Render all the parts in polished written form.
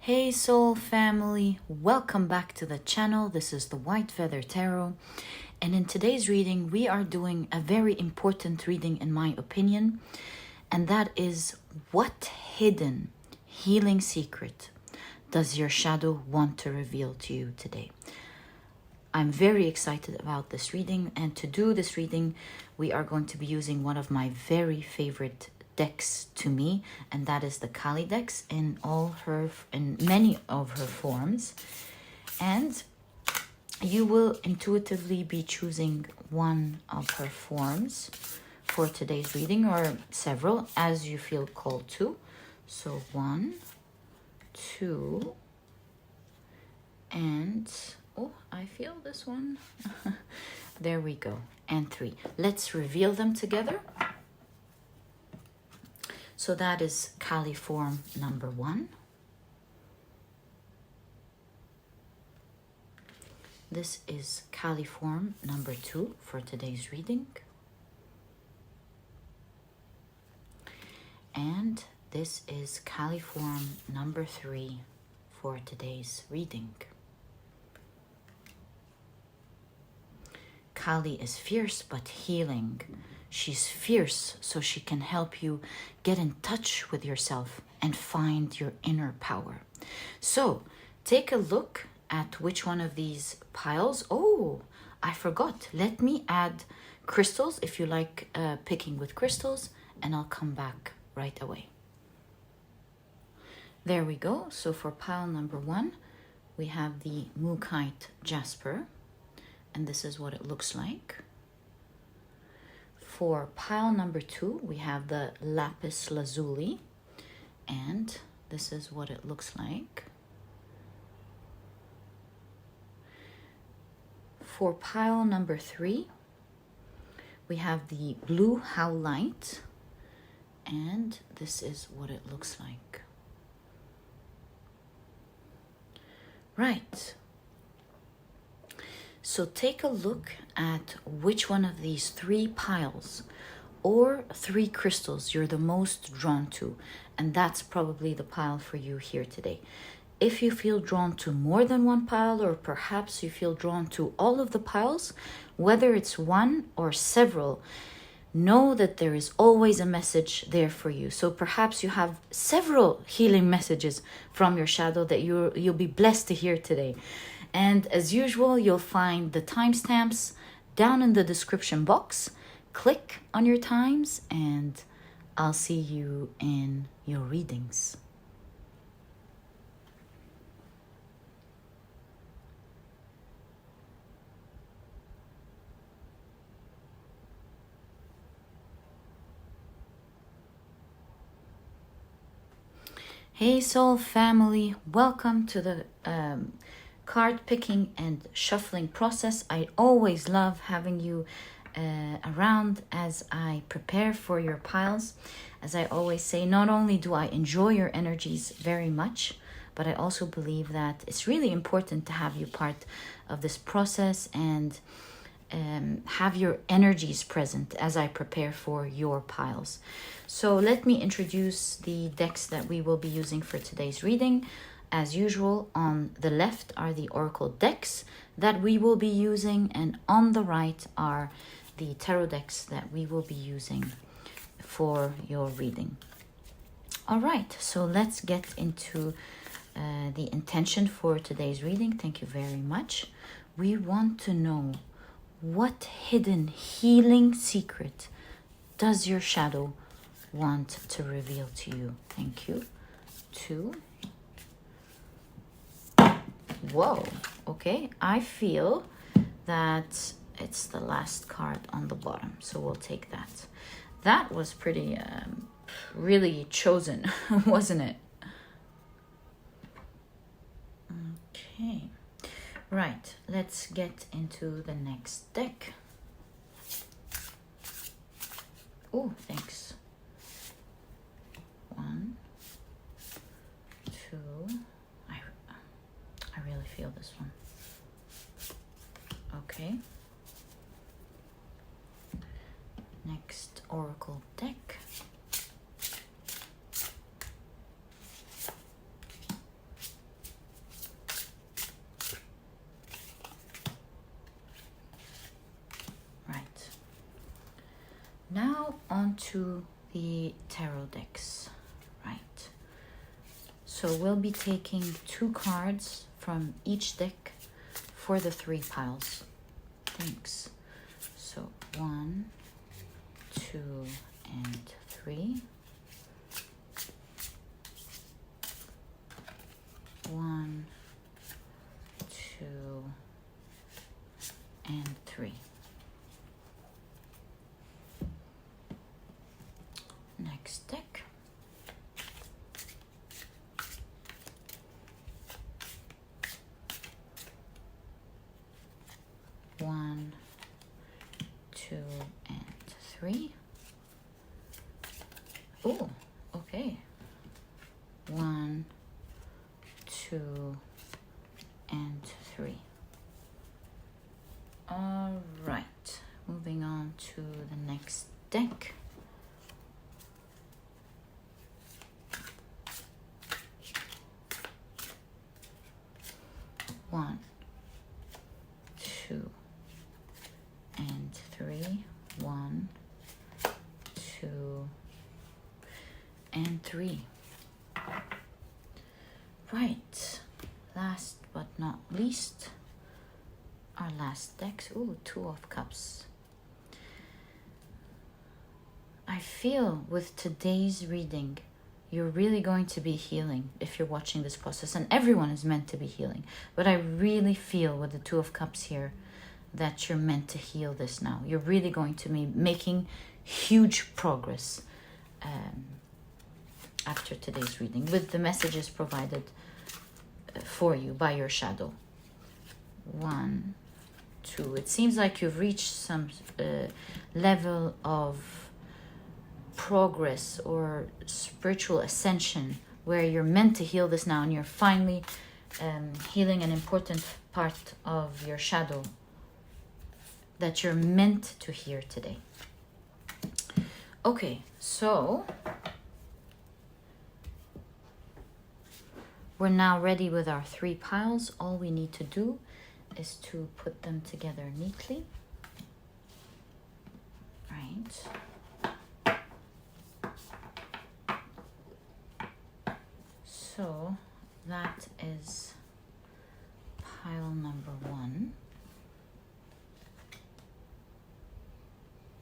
Hey soul family, welcome back to the channel. This is the White Feather Tarot, and in today's reading we are doing a very important reading in my opinion, and that is, what hidden healing secret does your shadow want to reveal to you today? I'm very excited about this reading, and to do this reading we are going to be using one of my very favorite decks to me, and that is the Kali decks in many of her forms. And you will intuitively be choosing one of her forms for today's reading, or several as you feel called to. So 1, 2, and oh, I feel this one. There we go. And 3. Let's reveal them together. So that is Kali form number 1. This is Kali form number 2 for today's reading. And this is Kali form number 3 for today's reading. Kali is fierce but healing. She's fierce so she can help you get in touch with yourself and find your inner power. So take a look at which one of these piles. Oh, I forgot. Let me add crystals if you like picking with crystals, and I'll come back right away. There we go. So for pile number 1, we have the Mookite Jasper, and this is what it looks like. For pile number 2, we have the Lapis Lazuli, and this is what it looks like. For pile number 3, we have the blue Howlite, and this is what it looks like. Right. So take a look at which one of these 3 piles or 3 crystals you're the most drawn to, and that's probably the pile for you here today. If you feel drawn to more than one pile, or perhaps you feel drawn to all of the piles, whether it's one or several, know that there is always a message there for you. So perhaps you have several healing messages from your shadow that you'll be blessed to hear today. And as usual, you'll find the timestamps down in the description box. Click on your times and I'll see you in your readings. Hey soul family, welcome to the card picking and shuffling process. I always love having you around as I prepare for your piles. As I always say, not only do I enjoy your energies very much, but I also believe that it's really important to have you part of this process and have your energies present as I prepare for your piles. So let me introduce the decks that we will be using for today's reading. As usual, on the left are the oracle decks that we will be using, and on the right are the tarot decks that we will be using for your reading. All right, so let's get into the intention for today's reading. Thank you very much. We want to know, what hidden healing secret does your shadow want to reveal to you? Thank you. 2. Whoa, okay, I feel that it's the last card on the bottom, so we'll take that. That was pretty, really chosen, wasn't it? Okay, right, let's get into the next deck. Oh, thanks. 1, 2, I really feel this one. Okay. Next oracle deck. to the tarot decks, right? So we'll be taking 2 cards from each deck for the 3 piles. Thanks. So 1, 2, and 3. 1, 2, and 3. Next deck. 1, 2, and 3. Oh, okay. 1, 2, and 3. All right, moving on to the next deck. One, 2, and 3. 1, 2, and 3. Right, last but not least, our last decks. Ooh, 2 of Cups. I feel with today's reading, you're really going to be healing if you're watching this process, and everyone is meant to be healing. But I really feel with the 2 of Cups here that you're meant to heal this now. You're really going to be making huge progress after today's reading with the messages provided for you by your shadow. 1, 2. It seems like you've reached some level of progress or spiritual ascension where you're meant to heal this now, and you're finally healing an important part of your shadow that you're meant to hear today. Okay, so we're now ready with our 3 piles. All we need to do is to put them together neatly. Right. So that is pile number 1.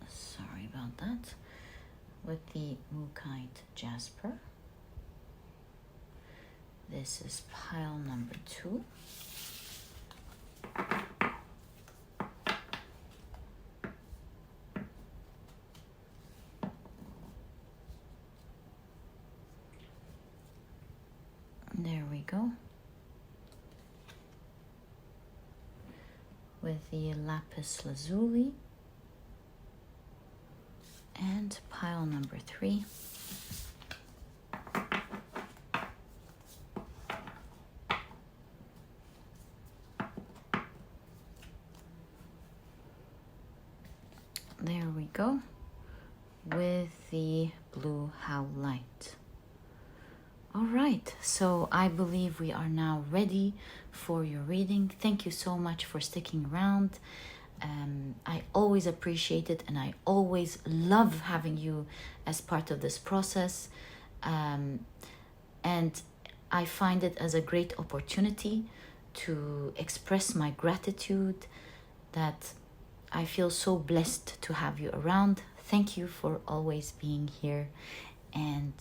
Sorry about that. With the Mookite Jasper. This is pile number 2. There we go. With the Lapis Lazuli. And pile number 3. There we go. With the blue Howlite. All right, so I believe we are now ready for your reading. Thank you so much for sticking around. I always appreciate it, and I always love having you as part of this process. And I find it as a great opportunity to express my gratitude that I feel so blessed to have you around. Thank you for always being here, and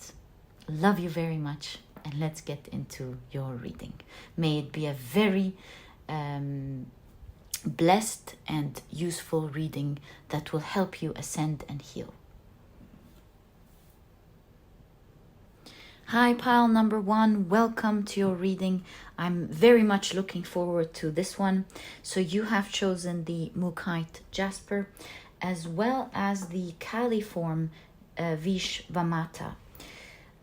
love you very much. And let's get into your reading. May it be a very blessed and useful reading that will help you ascend and heal. Hi, pile number 1. Welcome to your reading. I'm very much looking forward to this one. So you have chosen the Mookite Jasper as well as the Caliform Vishvamata.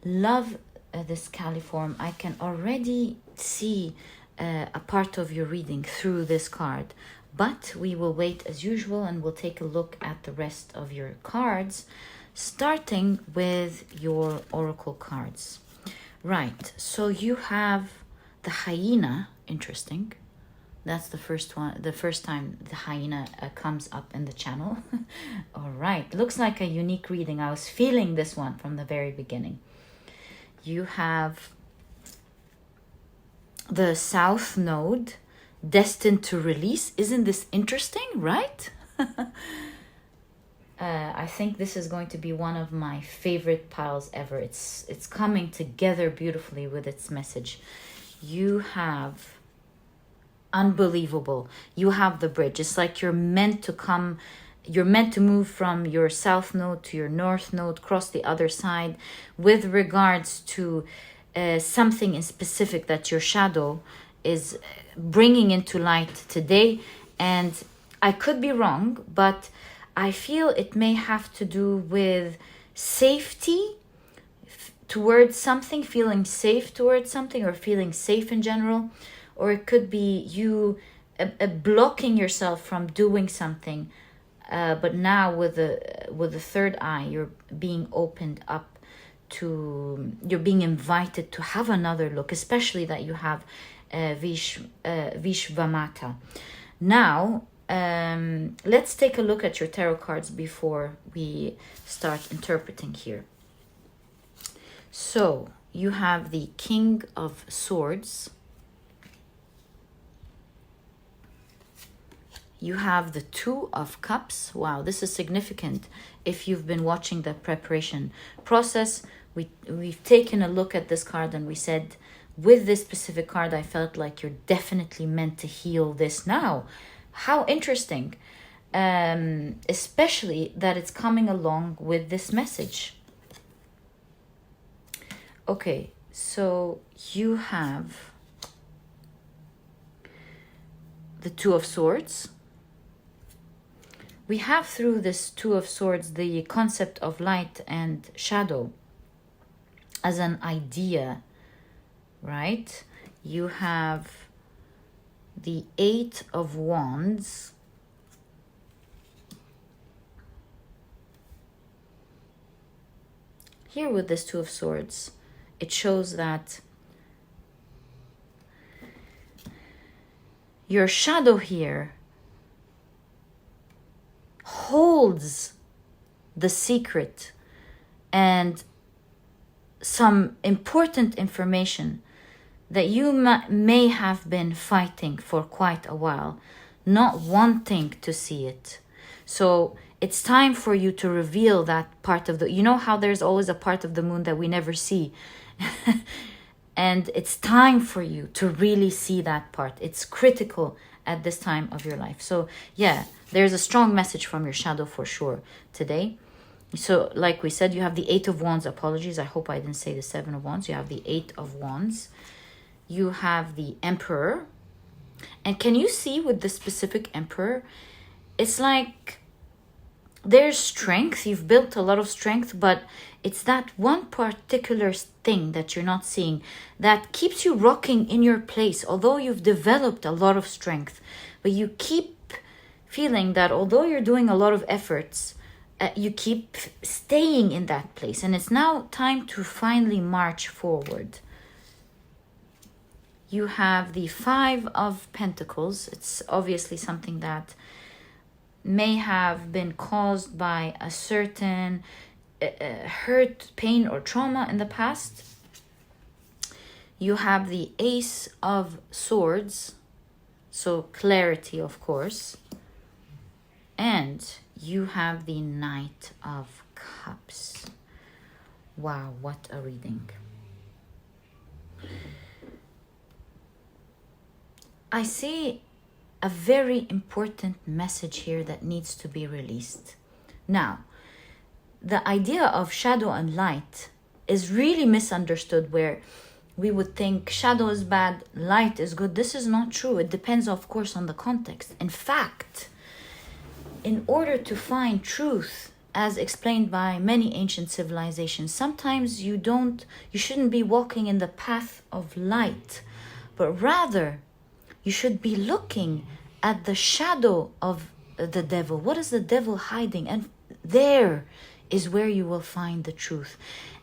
Love this Caliform. I can already see a part of your reading through this card, but we will wait as usual and we'll take a look at the rest of your cards, starting with your oracle cards. Right, so you have the hyena, interesting, That's the first one, the first time the hyena comes up in the channel. All right, looks like a unique reading. I was feeling this one from the very beginning. You have the South Node, destined to release. Isn't this interesting, right? I think this is going to be one of my favorite piles ever. It's coming together beautifully with its message. You have unbelievable. You have the bridge. It's like you're meant to move from your south node to your north node, cross the other side with regards to something in specific that your shadow is bringing into light today. And I could be wrong, but I feel it may have to do with safety towards something, feeling safe towards something, or feeling safe in general. Or it could be you blocking yourself from doing something, but now with the third eye, you're being opened up to, you're being invited to have another look, especially that you have Vishvamata. Now, let's take a look at your tarot cards before we start interpreting here. So you have the King of Swords. You have the Two of Cups. Wow, this is significant. If you've been watching the preparation process, we've taken a look at this card and we said, with this specific card, I felt like you're definitely meant to heal this now. How interesting, especially that it's coming along with this message. Okay, so you have the Two of Swords. We have through this Two of Swords the concept of light and shadow as an idea, right? You have the Eight of Wands. Here with this Two of Swords, it shows that your shadow here holds the secret and some important information that you may have been fighting for quite a while, not wanting to see it. So it's time for you to reveal that part of the, you know how there's always a part of the moon that we never see. And it's time for you to really see that part. It's critical at this time of your life. So yeah, there's a strong message from your shadow for sure today. So like we said, you have the Eight of Wands. Apologies, I hope I didn't say the Seven of Wands. You have the Eight of Wands. You have the Emperor. And can you see with the specific Emperor, it's like there's strength. You've built a lot of strength, but it's that one particular thing that you're not seeing that keeps you rocking in your place. Although you've developed a lot of strength, but you keep feeling that although you're doing a lot of efforts, you keep staying in that place. And it's now time to finally march forward. You have the Five of Pentacles. It's obviously something that may have been caused by a certain hurt, pain, or trauma in the past. You have the Ace of Swords, so clarity, of course. And you have the Knight of Cups. Wow, what a reading. I see a very important message here that needs to be released. Now, the idea of shadow and light is really misunderstood, where we would think shadow is bad, light is good. This is not true. It depends, of course, on the context. In fact, in order to find truth, as explained by many ancient civilizations, sometimes you shouldn't be walking in the path of light, but rather you should be looking at the shadow of the devil. What is the devil hiding? And there is where you will find the truth.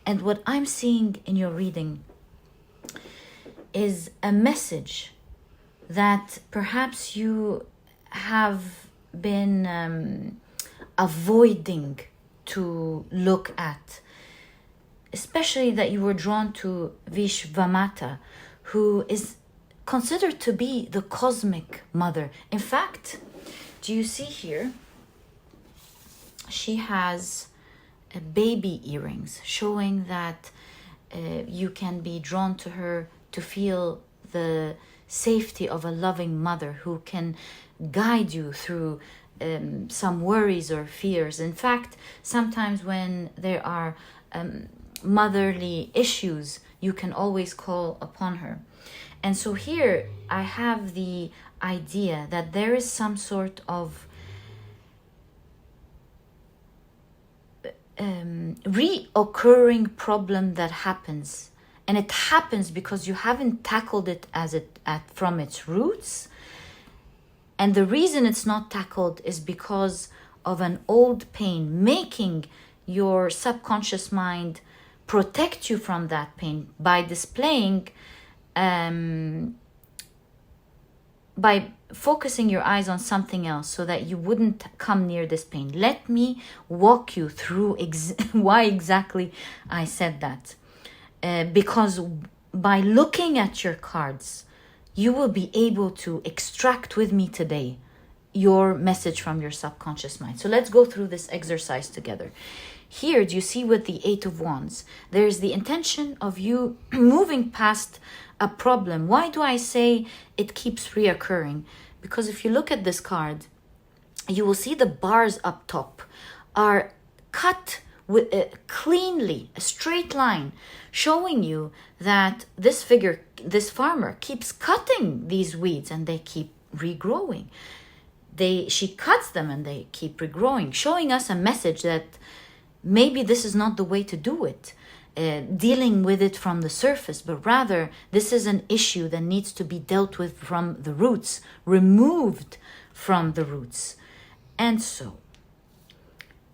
And what I'm seeing in your reading is a message that perhaps you have been avoiding to look at, especially that you were drawn to Vishvamata, who is considered to be the cosmic mother. In fact, do you see here, she has baby earrings, showing that you can be drawn to her to feel the safety of a loving mother who can guide you through some worries or fears. In fact, sometimes when there are motherly issues, you can always call upon her. And so here I have the idea that there is some sort of reoccurring problem that happens, and it happens because you haven't tackled it from its roots. And the reason it's not tackled is because of an old pain, making your subconscious mind protect you from that pain by displaying, by focusing your eyes on something else so that you wouldn't come near this pain. Let me walk you through why exactly I said that. Because by looking at your cards, you will be able to extract with me today your message from your subconscious mind. So let's go through this exercise together. Here, do you see with the Eight of Wands, there's the intention of you moving past a problem. Why do I say it keeps reoccurring? Because if you look at this card, you will see the bars up top are cut with cleanly, a straight line, showing you that this figure, this farmer, keeps cutting these weeds and they keep regrowing. She cuts them and they keep regrowing, showing us a message that maybe this is not the way to do it, dealing with it from the surface, but rather this is an issue that needs to be dealt with from the roots, removed from the roots. And so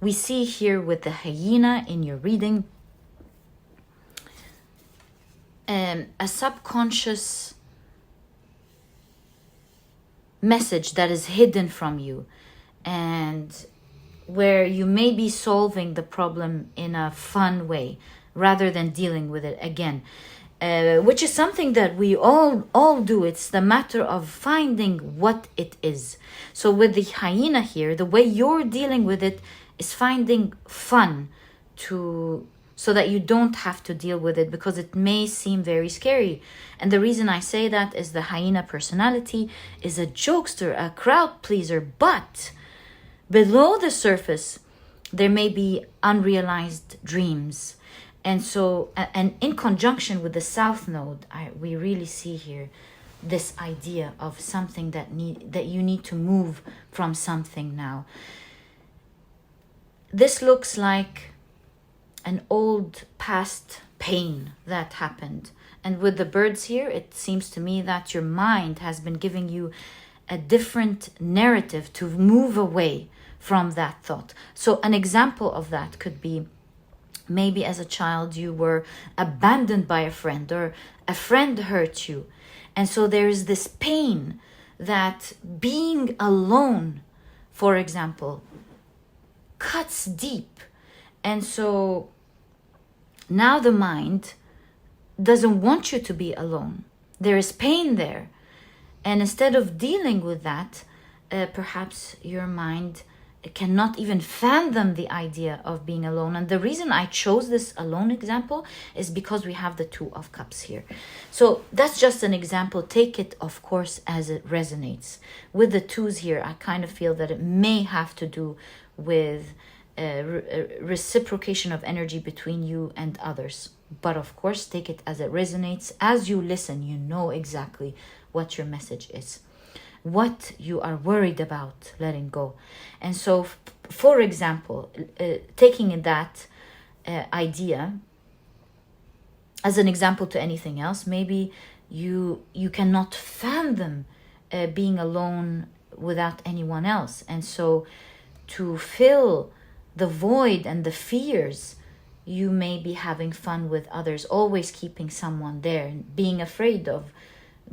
we see here with the hyena in your reading, a subconscious message that is hidden from you, and where you may be solving the problem in a fun way rather than dealing with it again, which is something that we all do. It's the matter of finding what it is. So with the hyena here, the way you're dealing with it is finding fun so that you don't have to deal with it, because it may seem very scary. And the reason I say that is the hyena personality is a jokester, a crowd pleaser, but below the surface, there may be unrealized dreams. And so, and in conjunction with the South Node, we really see here this idea of something that you need to move from something now. This looks like an old past pain that happened. And with the birds here, it seems to me that your mind has been giving you a different narrative to move away from that thought. So an example of that could be, maybe as a child you were abandoned by a friend, or a friend hurt you. And so there is this pain that being alone, for example, cuts deep. And so now the mind doesn't want you to be alone. There is pain there. And instead of dealing with that, perhaps your mind cannot even fathom the idea of being alone. And the reason I chose this alone example is because we have the Two of Cups here. So that's just an example. Take it, of course, as it resonates. With the twos here, I kind of feel that it may have to do with reciprocation of energy between you and others. But of course, take it as it resonates. As you listen, you know exactly what your message is, what you are worried about letting go. And so, for example, taking that idea as an example to anything else, maybe you cannot fathom being alone without anyone else. And so to fill the void and the fears, you may be having fun with others, always keeping someone there, and being afraid of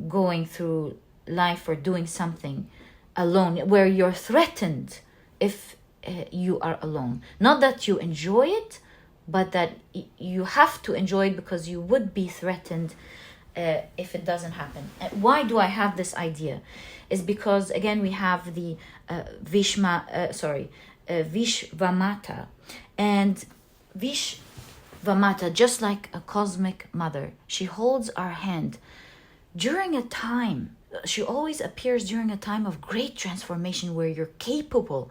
going through life or doing something alone, where you're threatened if you are alone. Not that you enjoy it, but that you have to enjoy it because you would be threatened if it doesn't happen. Why do I have this idea? Is because again we have the Vishvamata, and Vishvamata, just like a cosmic mother, she holds our hand during a time. She always appears during a time of great transformation where you're capable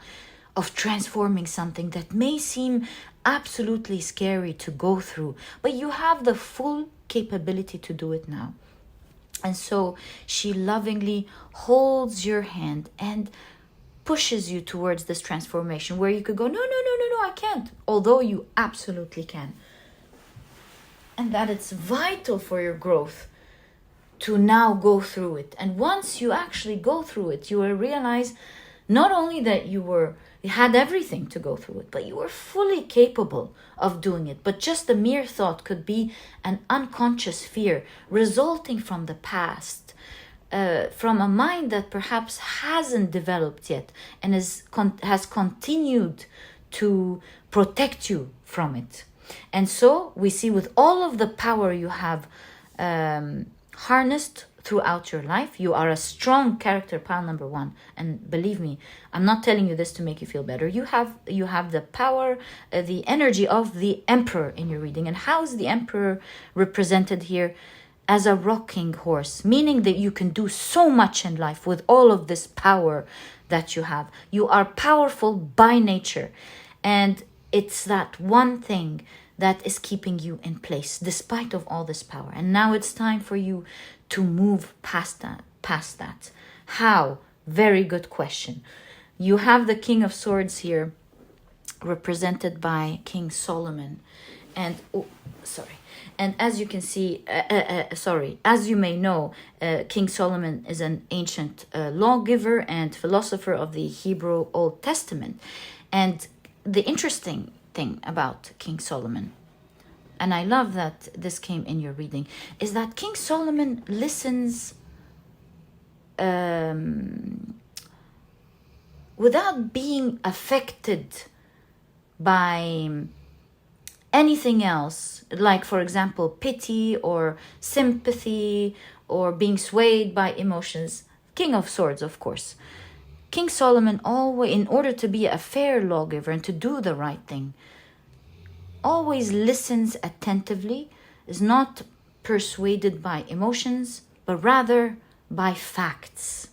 of transforming something that may seem absolutely scary to go through, but you have the full capability to do it now. And so she lovingly holds your hand and pushes you towards this transformation where you could go, no, I can't, although you absolutely can. And that it's vital for your growth to now go through it. And once you actually go through it, you will realize not only that you had everything to go through it, but you were fully capable of doing it. But just the mere thought could be an unconscious fear resulting from the past, from a mind that perhaps hasn't developed yet and has continued to protect you from it. And so we see with all of the power you have harnessed throughout your life, you are a strong character, pile number 1. And believe me, I'm not telling you this to make you feel better. You have the power, the energy of the emperor in your reading. And how is the emperor represented here? As a rocking horse, meaning that you can do so much in life with all of this power that you have. You are powerful by nature, and it's that one thing that is keeping you in place despite of all this power. And now it's time for you to move past that. How? Very good question. You have the King of Swords here represented by King Solomon, and and as you can see, as you may know, King Solomon is an ancient lawgiver and philosopher of the Hebrew Old Testament. And the interesting thing about King Solomon, and I love that this came in your reading, is that King Solomon listens without being affected by anything else, like for example pity or sympathy or being swayed by emotions. King of Swords, of course. King Solomon always, in order to be a fair lawgiver and to do the right thing, always listens attentively, is not persuaded by emotions, but rather by facts,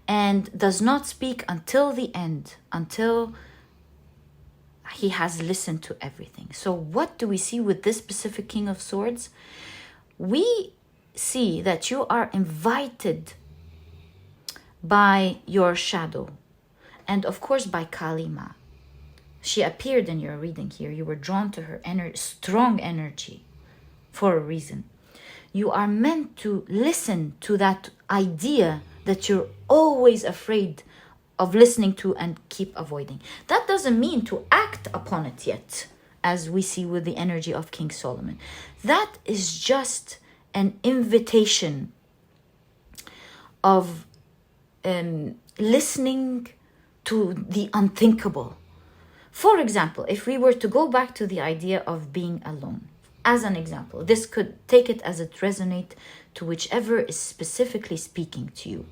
and does not speak until the end, until he has listened to everything. So what do we see with this specific King of Swords? We see that you are invited by your shadow, and of course by Kalima. She appeared in your reading here. You were drawn to her strong energy for a reason. You are meant to listen to that idea that you're always afraid of listening to and keep avoiding. That doesn't mean to act upon it yet, as we see with the energy of King Solomon. That is just an invitation of listening to the unthinkable. For example, if we were to go back to the idea of being alone, as an example, this could take it as it resonates to whichever is specifically speaking to you.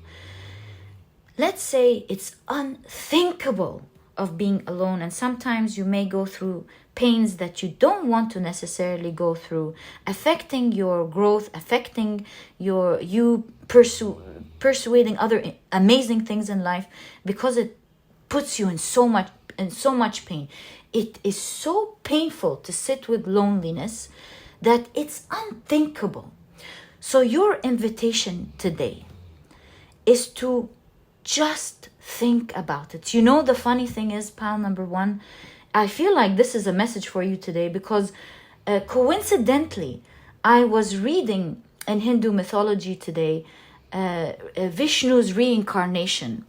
Let's say it's unthinkable of being alone, and sometimes you may go through pains that you don't want to necessarily go through, affecting your growth, affecting you persuading other amazing things in life, because it puts you in so much pain. It is so painful to sit with loneliness that it's unthinkable. So your invitation today is to just think about it. You know, the funny thing is, pile number 1, I feel like this is a message for you today because coincidentally, I was reading in Hindu mythology today Vishnu's reincarnation.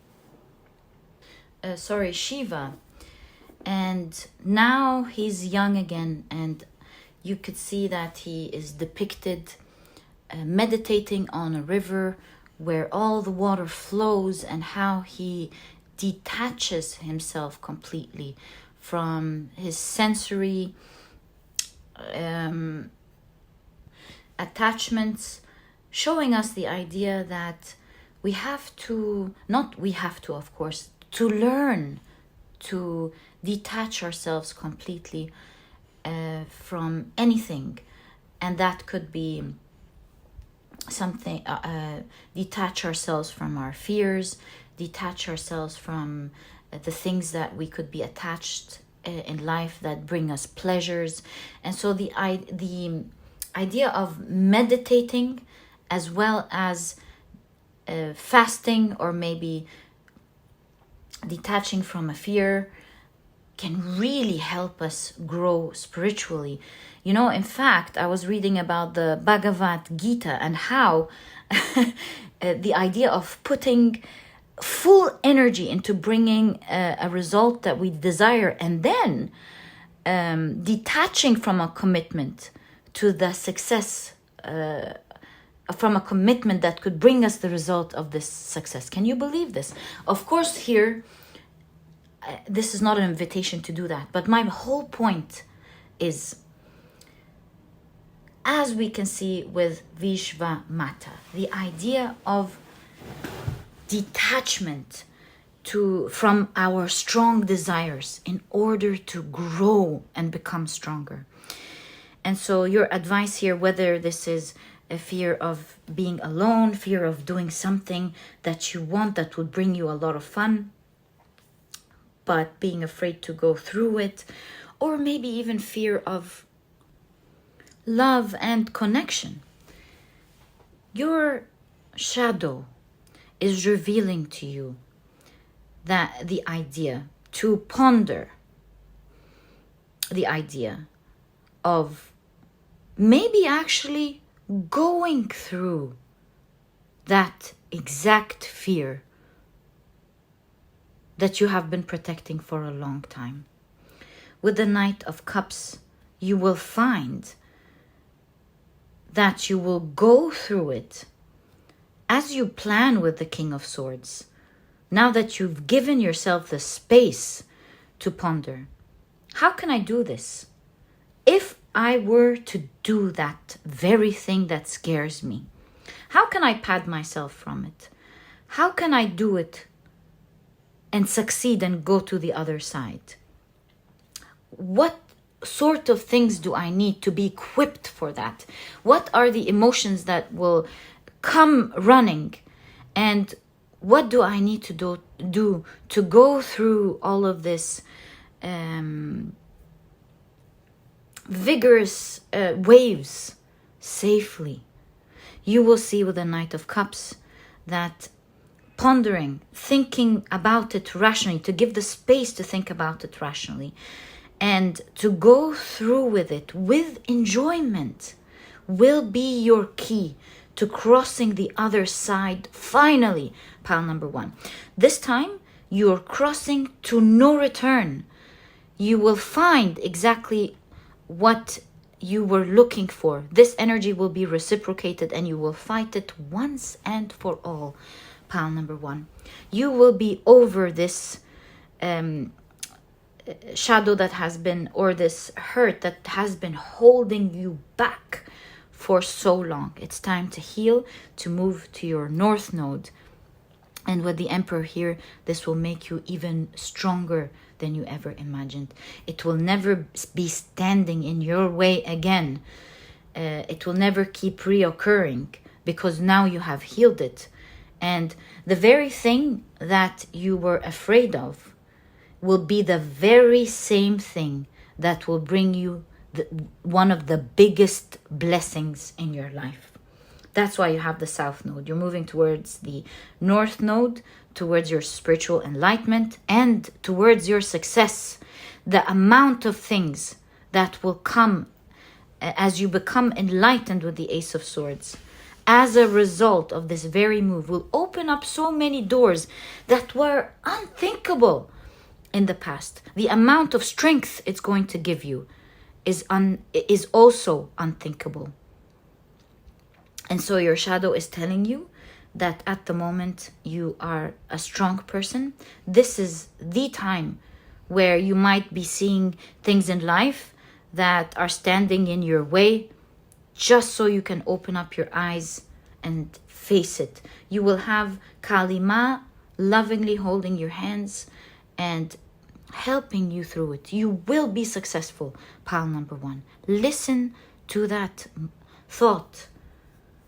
Shiva. And now he's young again, and you could see that he is depicted meditating on a river where all the water flows, and how he detaches himself completely from his sensory attachments, showing us the idea that we have to, not we have to, of course, to learn to detach ourselves completely from anything. And that could be something, detach ourselves from our fears, detach ourselves from the things that we could be attached in life that bring us pleasures. And so the idea of meditating as well as fasting, or maybe detaching from a fear, can really help us grow spiritually. You know, in fact, I was reading about the Bhagavad Gita and how the idea of putting full energy into bringing a result that we desire, and then detaching from a commitment to the success, from a commitment that could bring us the result of this success. Can you believe this? Of course, here, this is not an invitation to do that, but my whole point is, as we can see with Vishvamata, the idea of detachment from our strong desires in order to grow and become stronger. And so your advice here, whether this is a fear of being alone, fear of doing something that you want that would bring you a lot of fun, but being afraid to go through it, or maybe even fear of love and connection, your shadow is revealing to you that the idea to ponder the idea of maybe actually going through that exact fear that you have been protecting for a long time. With the Knight of Cups, you will find that you will go through it as you plan with the King of Swords. Now that you've given yourself the space to ponder, how can I do this? If I were to do that very thing that scares me, how can I pad myself from it? How can I do it and succeed and go to the other side? What sort of things do I need to be equipped for that? What are the emotions that will come running? And what do I need to do to go through all of this vigorous waves safely? You will see with the Knight of Cups that pondering, thinking about it rationally, to give the space to think about it rationally, and to go through with it with enjoyment, will be your key to crossing the other side finally. Pile number 1. This time you're crossing to no return. You will find exactly what you were looking for. This energy will be reciprocated and you will fight it once and for all. Pile number 1. You will be over this shadow that has been, or this hurt that has been holding you back for so long. It's time to heal, to move to your North Node. And with the Emperor here, this will make you even stronger than you ever imagined. It will never be standing in your way again. It will never keep reoccurring, because now you have healed it. And the very thing that you were afraid of will be the very same thing that will bring you one of the biggest blessings in your life. That's why you have the South Node. You're moving towards the North Node, towards your spiritual enlightenment and towards your success. The amount of things that will come as you become enlightened with the Ace of Swords, as a result of this very move, will open up so many doors that were unthinkable in the past. The amount of strength it's going to give you is also unthinkable. And so your shadow is telling you that at the moment you are a strong person. This is the time where you might be seeing things in life that are standing in your way, just so you can open up your eyes and face it. You will have Kalima lovingly holding your hands and helping you through it. You will be successful, pile number 1. Listen to that thought,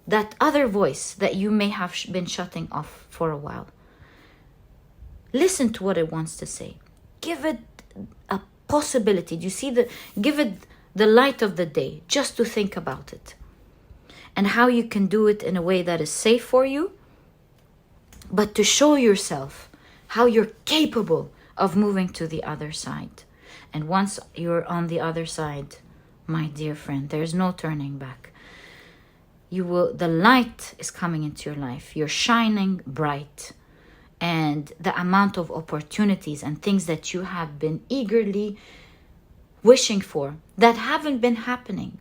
that other voice that you may have been shutting off for a while. Listen to what it wants to say. Give it a possibility. Do you see give it the light of the day, just to think about it and how you can do it in a way that is safe for you, but to show yourself how you're capable of moving to the other side. And once you're on the other side, my dear friend, there's no turning back. The light is coming into your life. You're shining bright. And the amount of opportunities and things that you have been eagerly wishing for that haven't been happening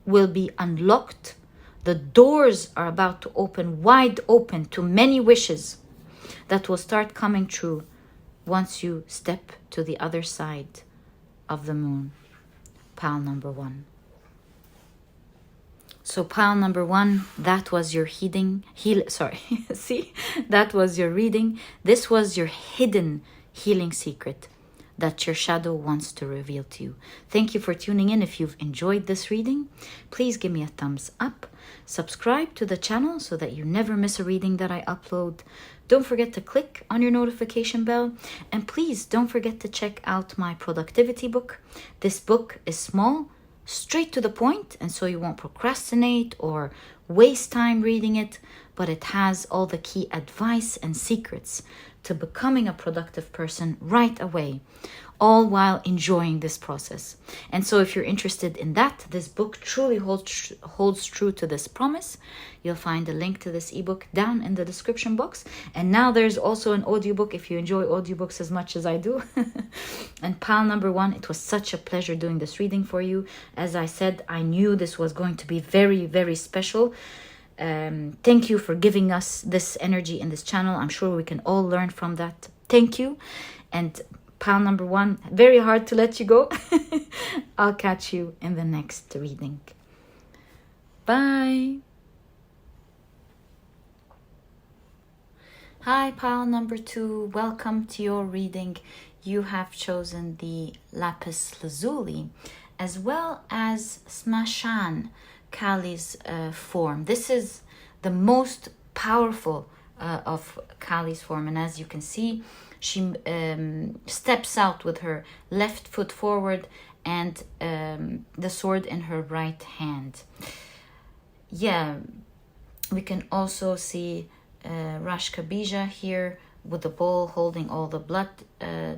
will be unlocked. The doors are about to open wide open to many wishes that will start coming true once you step to the other side of the moon. Pile number 1. So pile number 1, that was your See, that was your reading. This was your hidden healing secret that your shadow wants to reveal to you. Thank you for tuning in. If you've enjoyed this reading, please give me a thumbs up. Subscribe to the channel so that you never miss a reading that I upload. Don't forget to click on your notification bell. And please don't forget to check out my productivity book. This book is small, straight to the point, and so you won't procrastinate or waste time reading it, but it has all the key advice and secrets to becoming a productive person right away, all while enjoying this process. And so if you're interested in that, this book truly holds true to this promise. You'll find a link to this ebook down in the description box. And now there's also an audiobook if you enjoy audiobooks as much as I do. And pile number 1, it was such a pleasure doing this reading for you. As I said, I knew this was going to be very, very special. Thank you for giving us this energy in this channel. I'm sure we can all learn from that. Thank you. And pile number 1, very hard to let you go. I'll catch you in the next reading. Bye. Hi, pile number 2. Welcome to your reading. You have chosen the Lapis Lazuli as well as Smashana, Kali's form. This is the most powerful of Kali's form, and as you can see, she steps out with her left foot forward and the sword in her right hand. Yeah, we can also see Rashka Bija here with the bowl holding all the blood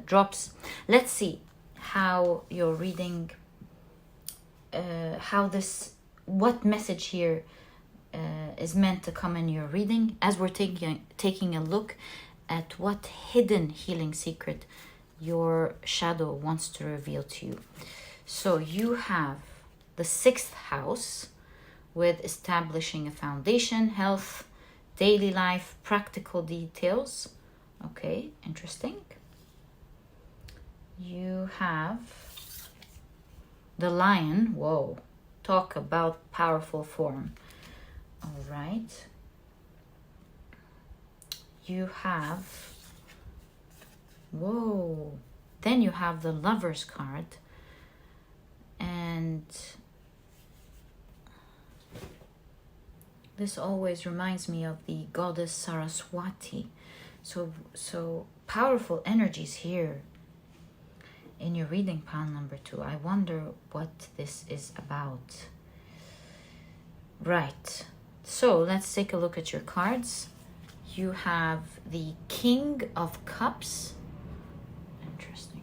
drops. Let's see how you're reading, what message here is meant to come in your reading, as we're taking a look at what hidden healing secret your shadow wants to reveal to you. So you have the 6th house with establishing a foundation, health, daily life, practical details. Okay, interesting. You have the lion. Whoa, talk about powerful form. All right. You have, whoa, then you have the Lover's card, and this always reminds me of the goddess Saraswati. So powerful energies here in your reading, pile number 2. I wonder what this is about. Right, so let's take a look at your cards. You have the King of Cups. Interesting.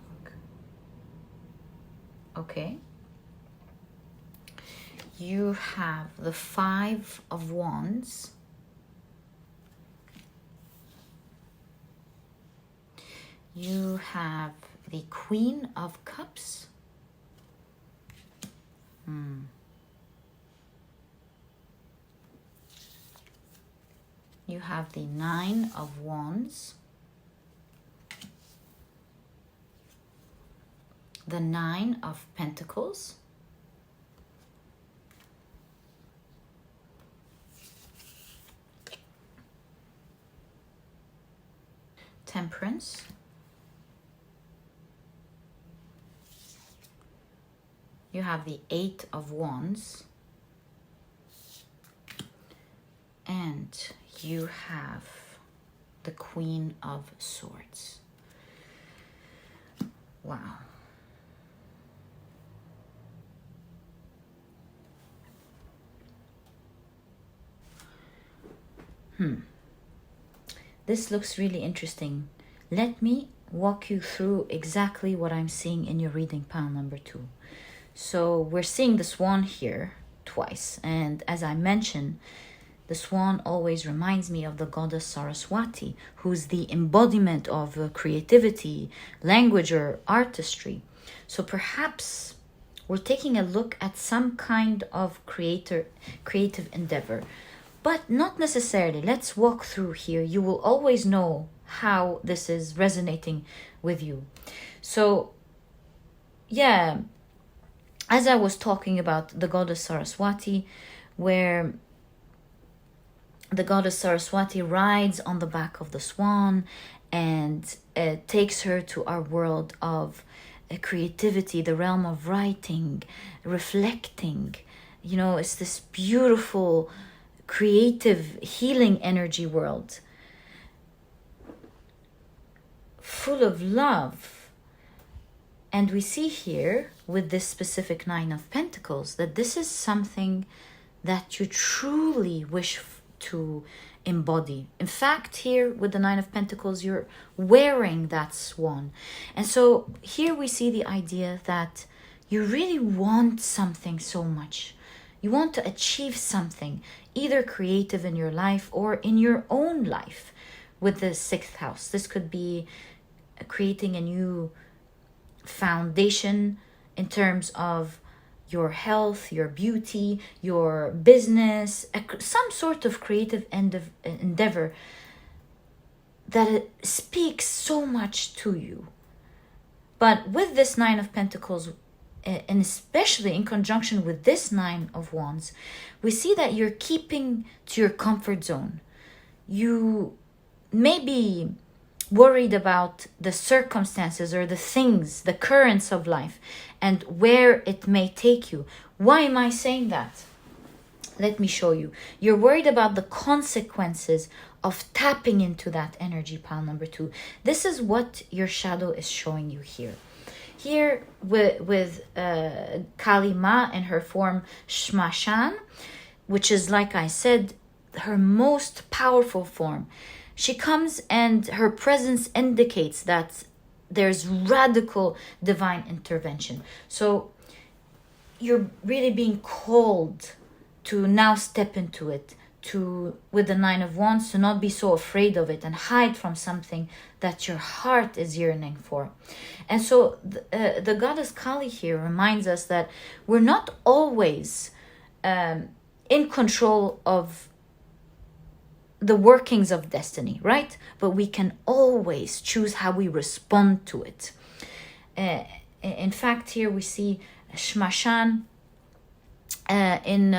Okay. You have the 5 of Wands. You have the Queen of Cups. you have the Nine of Wands, the Nine of Pentacles, Temperance, you have the Eight of Wands, and you have the Queen of Swords. Wow. This looks really interesting. Let me walk you through exactly what I'm seeing in your reading pile number 2. So we're seeing the swan here twice. And as I mentioned, the swan always reminds me of the goddess Saraswati, who's the embodiment of creativity, language, or artistry. So perhaps we're taking a look at some kind of creative endeavor, but not necessarily. Let's walk through here. You will always know how this is resonating with you. So, yeah, as I was talking about the goddess Saraswati, where the goddess Saraswati rides on the back of the swan and takes her to our world of creativity, the realm of writing, reflecting. You know, it's this beautiful, creative, healing energy world, full of love. And we see here with this specific Nine of Pentacles that this is something that you truly wish to embody. In fact, here with the Nine of Pentacles, you're wearing that swan. And so here we see the idea that you really want something so much. You want to achieve something, either creative in your life or in your own life with the 6th house. This could be creating a new foundation in terms of your health, your beauty, your business, some sort of creative endeavor that speaks so much to you. But with this Nine of Pentacles, and especially in conjunction with this Nine of Wands, we see that you're keeping to your comfort zone. You may be worried about the circumstances or the things, the currents of life, and where it may take you. Why am I saying that? Let me show you. You're worried about the consequences of tapping into that energy pile number 2. This is what your shadow is showing you here. Here with Kali Ma in her form Smashana, which is, like I said, her most powerful form. She comes and her presence indicates that there's radical divine intervention. So you're really being called to now step into it, to, with the Nine of Wands, to not be so afraid of it and hide from something that your heart is yearning for. And so the goddess Kali here reminds us that we're not always in control of the workings of destiny, right? But we can always choose how we respond to it. In fact, here we see Smashana in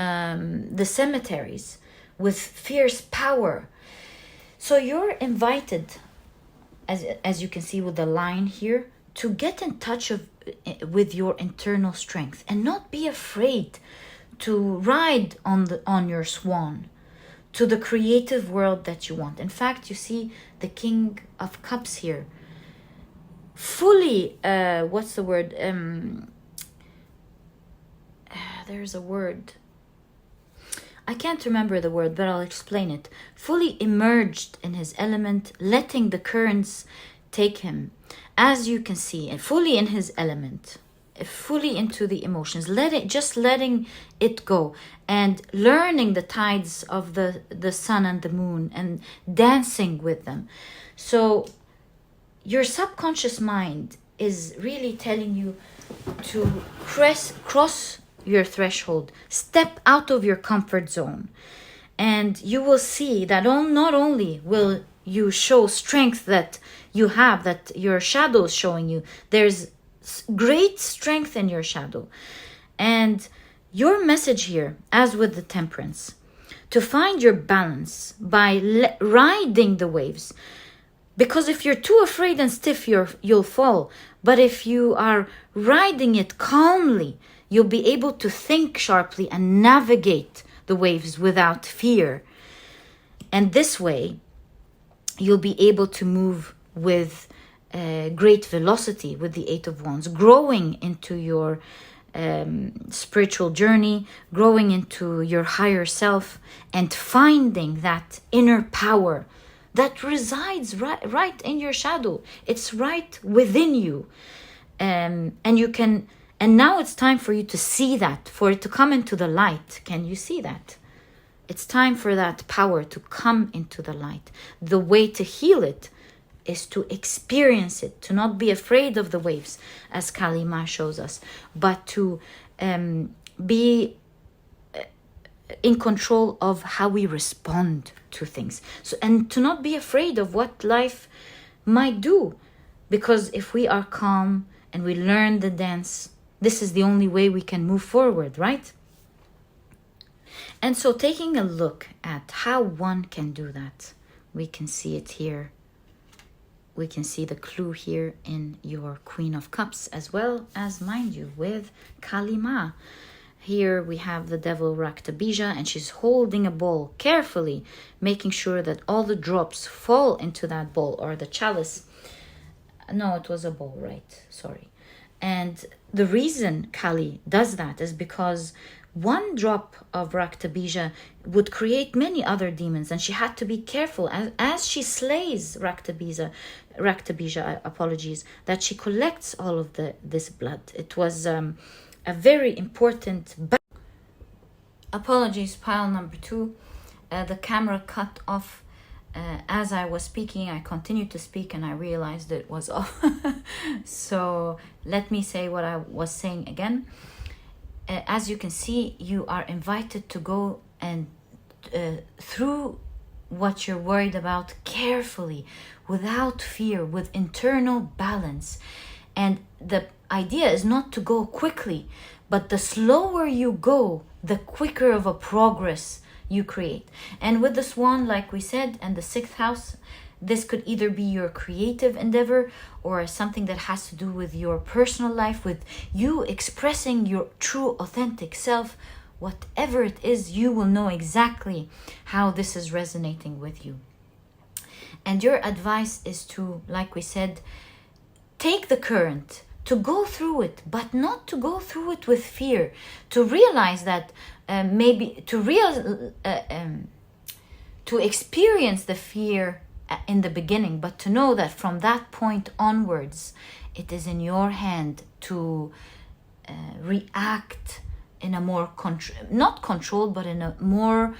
the cemeteries with fierce power. So you're invited, as you can see with the line here, to get in touch with your internal strength and not be afraid to ride on your swan to the creative world that you want. In fact, you see the King of Cups here. Fully, what's the word? There's a word. I can't remember the word, but I'll explain it. Fully immersed in his element, letting the currents take him. As you can see, and fully in his element, fully into the emotions, letting it go, and learning the tides of the sun and the moon and dancing with them. So your subconscious mind is really telling you to cross your threshold, step out of your comfort zone, And you will see that not only will you show strength that you have, that your shadow is showing you, there's great strength in your shadow. And your message here, as with the temperance, to find your balance by riding the waves. Because if you're too afraid and stiff, you'll fall. But if you are riding it calmly, you'll be able to think sharply and navigate the waves without fear. And this way, you'll be able to move with great velocity with the Eight of Wands, growing into your spiritual journey, growing into your higher self, and finding that inner power that resides right in your shadow. It's right within you. And now it's time for you to see that, for it to come into the light. Can you see that? It's time for that power to come into the light. The way to heal it is to experience it, to not be afraid of the waves, as Kali Ma shows us, but to be in control of how we respond to things. So, and to not be afraid of what life might do. Because if we are calm and we learn the dance, this is the only way we can move forward, right? And so taking a look at how one can do that, we can see it here. We can see the clue here in your Queen of Cups, as well as, mind you, with Kali Ma. Here we have the devil Raktabija, and she's holding a bowl carefully, making sure that all the drops fall into that bowl, or the chalice. No, it was a bowl, right? Sorry. And the reason Kali does that is because one drop of Raktabija would create many other demons, and she had to be careful as she slays Raktabija, that she collects all of this blood. It was a very important apologies, pile number 2. The camera cut off as I was speaking. I continued to speak and I realized it was off. So let me say what I was saying again. As you can see, you are invited to go and through what you're worried about carefully, without fear, with internal balance. And the idea is not to go quickly, but the slower you go, the quicker of a progress you create. And with the swan, like we said, and the 6th house, this could either be your creative endeavor or something that has to do with your personal life, with you expressing your true authentic self. Whatever it is, you will know exactly how this is resonating with you. And your advice is to, like we said, take the current, to go through it, but not to go through it with fear, to realize that to experience the fear in the beginning, but to know that from that point onwards, it is in your hand to react in a more, not controlled, but in a more,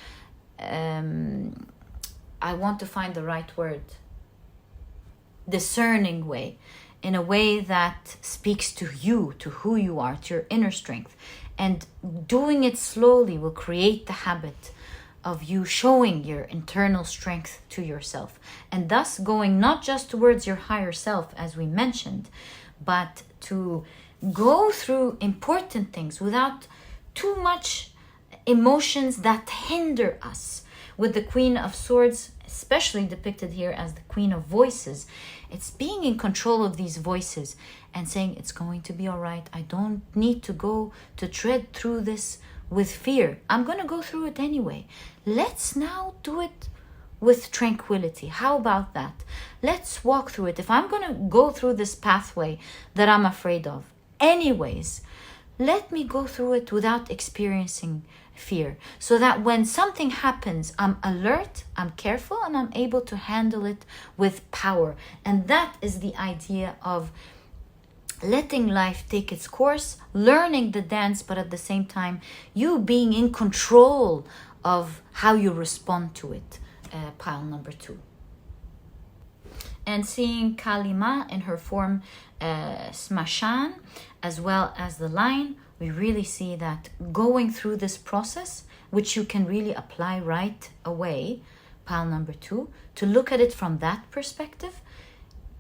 I want to find the right word, discerning way, in a way that speaks to you, to who you are, to your inner strength. And doing it slowly will create the habit of you showing your internal strength to yourself, and thus going not just towards your higher self, as we mentioned, but to go through important things without too much emotions that hinder us. With the Queen of Swords, especially depicted here as the Queen of Voices, it's being in control of these voices and saying it's going to be all right. I don't need to go to tread through this with fear. I'm going to go through it anyway. Let's now do it with tranquility. How about that? Let's walk through it. If I'm going to go through this pathway that I'm afraid of anyways, let me go through it without experiencing fear, so that when something happens, I'm alert, I'm careful, and I'm able to handle it with power. And that is the idea of letting life take its course, learning the dance, but at the same time, you being in control of how you respond to it. Pile number 2. And seeing Kali Ma in her form Smashana, as well as the lion, we really see that going through this process which you can really apply right away, pile number 2, to look at it from that perspective,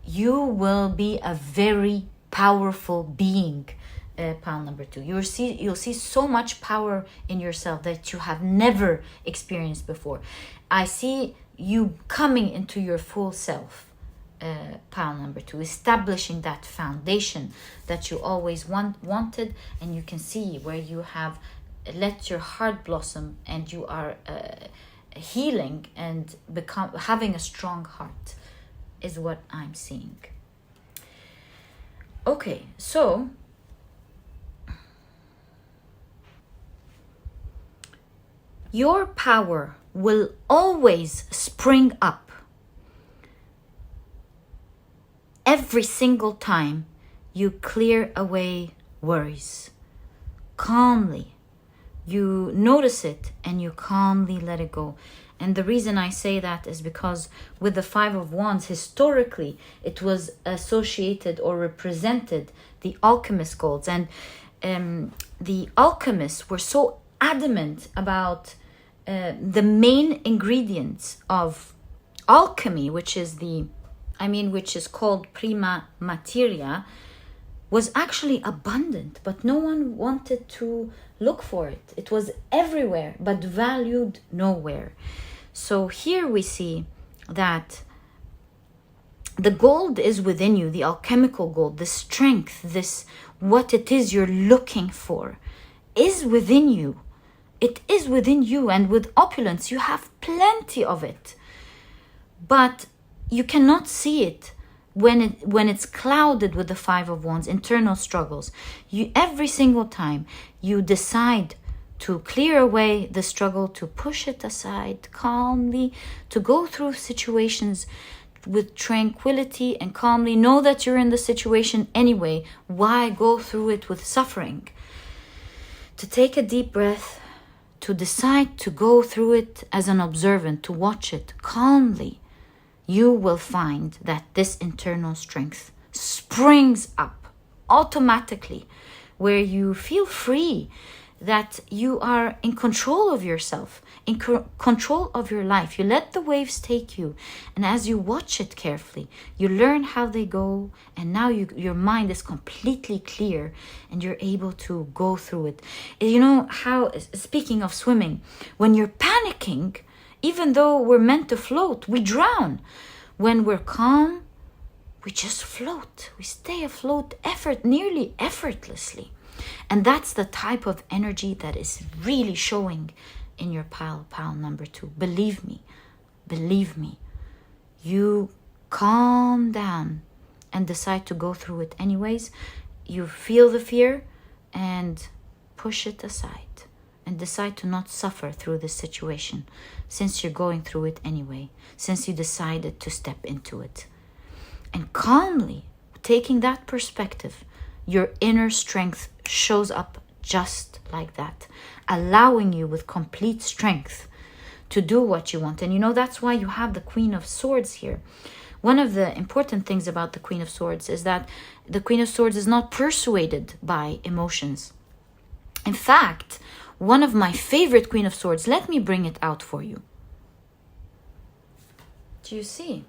you will be a very powerful being, pile number 2. You'll see so much power in yourself that you have never experienced before. I see you coming into your full self, pile number 2, establishing that foundation that you always wanted, and you can see where you have let your heart blossom, and you are healing and having a strong heart, is what I'm seeing. Okay, so your power will always spring up every single time you clear away worries. Calmly, you notice it and you calmly let it go. And the reason I say that is because with the Five of Wands, historically, it was associated or represented the alchemist goals. And the alchemists were so adamant about the main ingredients of alchemy, which is called prima materia, was actually abundant, but no one wanted to look for it. It was everywhere, but valued nowhere. So here we see that the gold is within you, the alchemical gold, the strength, this what it is you're looking for is within you. It is within you, and with opulence, you have plenty of it. But you cannot see it when it's clouded with the Five of Wands, internal struggles. Every single time you decide to clear away the struggle, to push it aside calmly, to go through situations with tranquility and calmly, know that you're in the situation anyway. Why go through it with suffering? To take a deep breath, to decide to go through it as an observant, to watch it calmly, you will find that this internal strength springs up automatically, where you feel free, that you are in control of yourself, in control of your life. You let the waves take you, and as you watch it carefully, you learn how they go, and now your mind is completely clear, and you're able to go through it. You know how, speaking of swimming, when you're panicking, even though we're meant to float, we drown. When we're calm, we just float. We stay afloat nearly effortlessly. And that's the type of energy that is really showing in your pile number 2. Believe me. You calm down and decide to go through it anyways. You feel the fear and push it aside and decide to not suffer through this situation, since you're going through it anyway, since you decided to step into it. And calmly, taking that perspective, your inner strength shows up just like that, allowing you with complete strength to do what you want. And you know, that's why you have the Queen of Swords here. One of the important things about the Queen of Swords is that the Queen of Swords is not persuaded by emotions. In fact, one of my favorite Queen of Swords, let me bring it out for you. Do you see?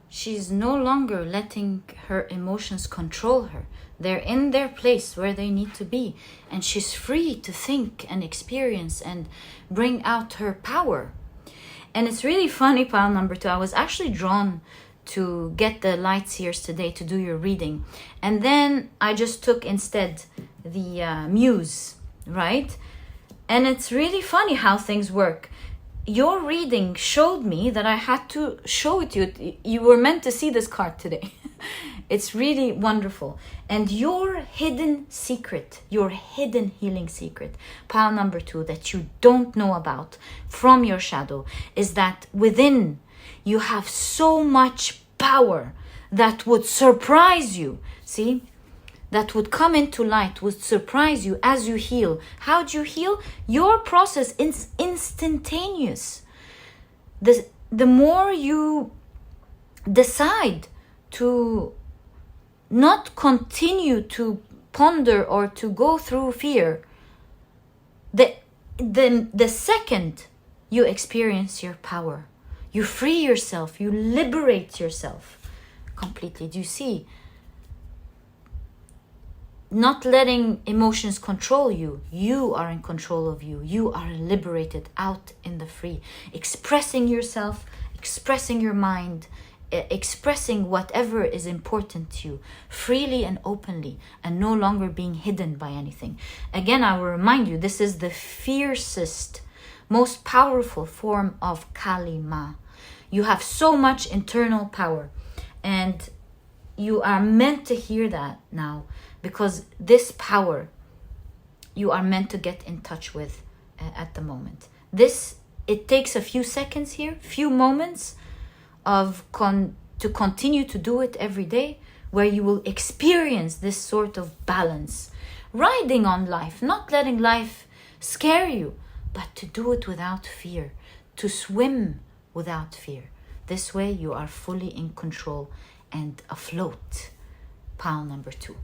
She's no longer letting her emotions control her. They're in their place where they need to be. And she's free to think and experience and bring out her power. And it's really funny, pile number 2. I was actually drawn to get the light seers today to do your reading. And then I just took instead the Muse, right? And it's really funny how things work. Your reading showed me that I had to show it to you. You were meant to see this card today. It's really wonderful. And your hidden secret, your hidden healing secret, pile number 2, that you don't know about from your shadow, is that within you have so much power that would surprise you. See? That would come into light, would surprise you as you heal. How do you heal? Your process is instantaneous. The more you decide to not continue to ponder or to go through fear, the second you experience your power, you free yourself, you liberate yourself completely. Do you see? Not letting emotions control you. You are in control of you. You are liberated out in the free. Expressing yourself, expressing your mind, expressing whatever is important to you freely and openly, and no longer being hidden by anything. Again, I will remind you, this is the fiercest, most powerful form of Kali Ma. You have so much internal power, and you are meant to hear that now, because this power you are meant to get in touch with at the moment. It takes a few seconds here, few moments to continue to do it every day, where you will experience this sort of balance, riding on life, not letting life scare you, but to do it without fear, to swim without fear. This way you are fully in control and afloat. Pile number 2.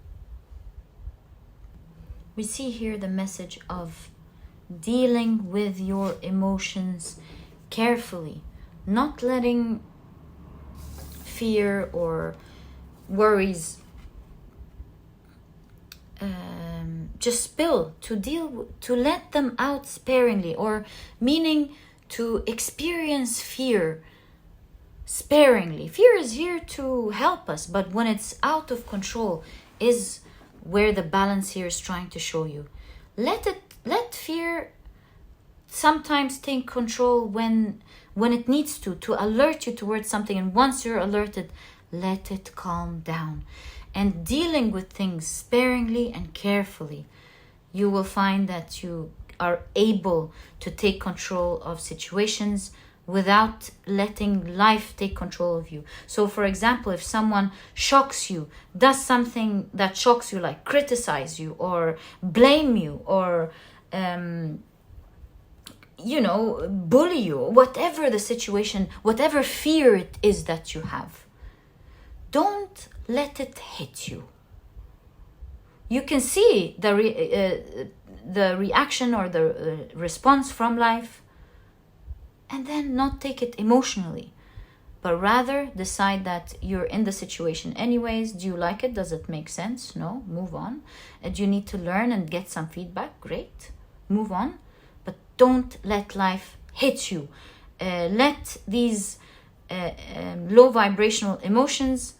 We see here the message of dealing with your emotions carefully, not letting fear or worries just spill, to let them out sparingly, or meaning to experience fear sparingly. Fear is here to help us, but when it's out of control is where the balance here is trying to show you. Let fear sometimes take control when it needs to alert you towards something, and once you're alerted, let it calm down. And dealing with things sparingly and carefully, you will find that you are able to take control of situations without letting life take control of you. So for example, if someone shocks you, does something that shocks you, like criticize you or blame you or bully you, whatever the situation, whatever fear it is that you have, don't let it hit you. You can see the reaction or the response from life, and then not take it emotionally, but rather decide that you're in the situation anyways. Do you like it? Does it make sense? No, move on. Do you need to learn and get some feedback? Great, move on. But don't let life hit you. Let these low vibrational emotions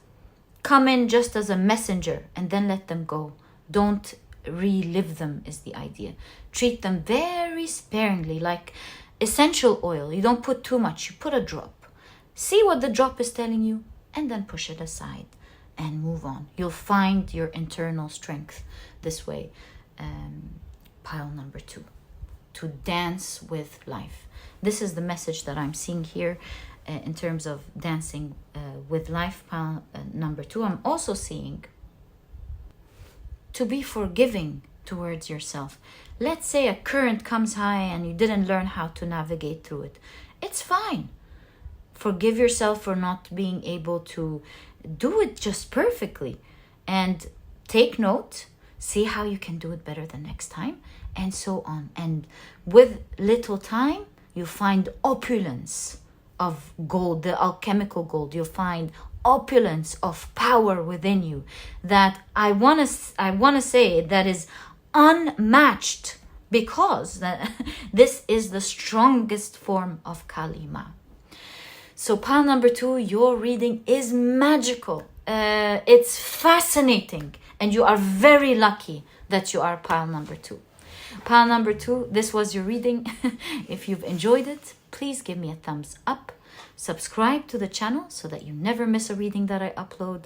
come in just as a messenger, and then let them go. Don't relive them is the idea. Treat them very sparingly, like essential oil. You don't put too much, you put a drop. See what the drop is telling you, and then push it aside and move on. You'll find your internal strength this way. Pile number 2, to dance with life. This is the message that I'm seeing here in terms of dancing with life. Pile number 2, I'm also seeing to be forgiving towards yourself. Let's say a current comes high and you didn't learn how to navigate through it. It's fine. Forgive yourself for not being able to do it just perfectly, and take note, see how you can do it better the next time, and so on. And with little time, you find opulence of gold, the alchemical gold. You'll find opulence of power within you that I want to say that is unmatched, because this is the strongest form of Kali Ma. So pile number 2, your reading is magical. It's fascinating, and you are very lucky that you are pile number 2. Pile number 2, this was your reading. If you've enjoyed it, please give me a thumbs up. Subscribe to the channel so that you never miss a reading that I upload.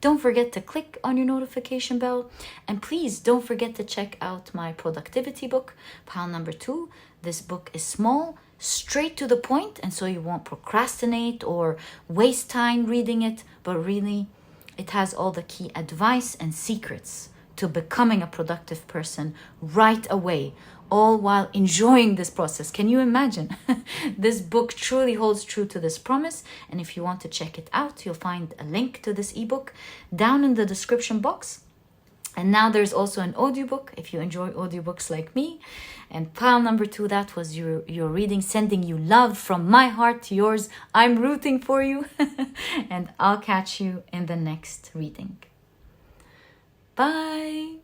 Don't forget to click on your notification bell. And please don't forget to check out my productivity book, pile number 2. This book is small, straight to the point, and so you won't procrastinate or waste time reading it, but really it has all the key advice and secrets to becoming a productive person right away, all while enjoying this process. Can you imagine? This book truly holds true to this promise. And if you want to check it out, you'll find a link to this ebook down in the description box. And now there's also an audiobook if you enjoy audiobooks like me. And pile number 2, that was your reading, sending you love from my heart to yours. I'm rooting for you. And I'll catch you in the next reading. Bye.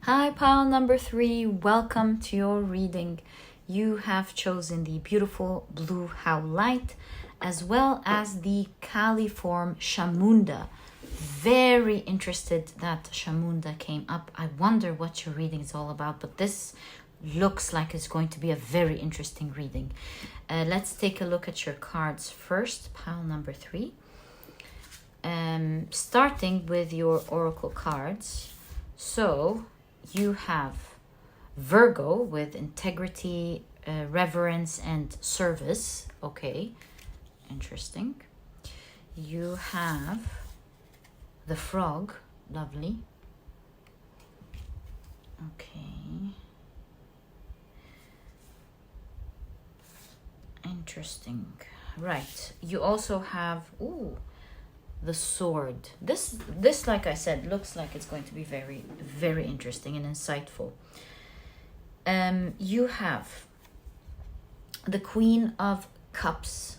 Hi, pile number 3. Welcome to your reading. You have chosen the beautiful blue Howlite, as well as the Kali form Chamunda. Very interested that Chamunda came up. I wonder what your reading is all about, but this looks like it's going to be a very interesting reading. Let's take a look at your cards first, pile number 3. Starting with your oracle cards. So you have Virgo with integrity, reverence, and service. Okay. Interesting. You have the frog, lovely. Okay. Interesting. Right. You also have the sword. This like I said looks like it's going to be very, very interesting and insightful. You have the Queen of Cups.